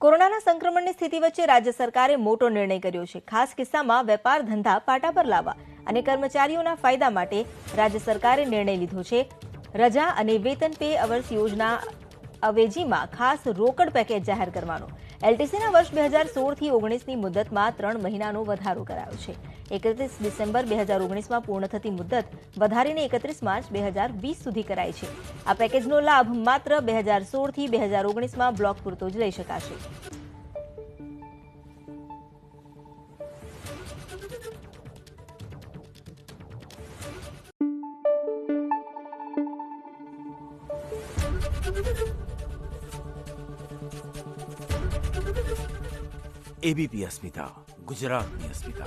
કોરોનાના સંક્રમણની સ્થિતિ વચ્ચે રાજ્ય સરકારે મોટો નિર્ણય કર્યો છે। ખાસ કિસ્સામાં વેપાર ધંધા પાટા પર લાવવા અને કર્મચારીઓના ફાયદા માટે રાજ્ય સરકારે નિર્ણય લીધો છે। રજા અને વેતન પે અવર્સ યોજના અવેજીમાં ખાસ રોકડ પેકેજ જાહેર કરવાનો એલટીસીના વર્ષ 2016 થી 19ની મુદતમાં 3 મહિનાનો વધારો કરાયો છે। 31 ડિસેમ્બર 2019માં પૂર્ણ થતી મુદત વધારીને 31 માર્ચ 2020 સુધી કરાઈ છે। આ પેકેજનો લાભ માત્ર 2016 થી 2019માં બ્લોક પૂરતો જ લઈ શકાશે। एबीपी अस्मिता, गुजरातनी अस्मिता।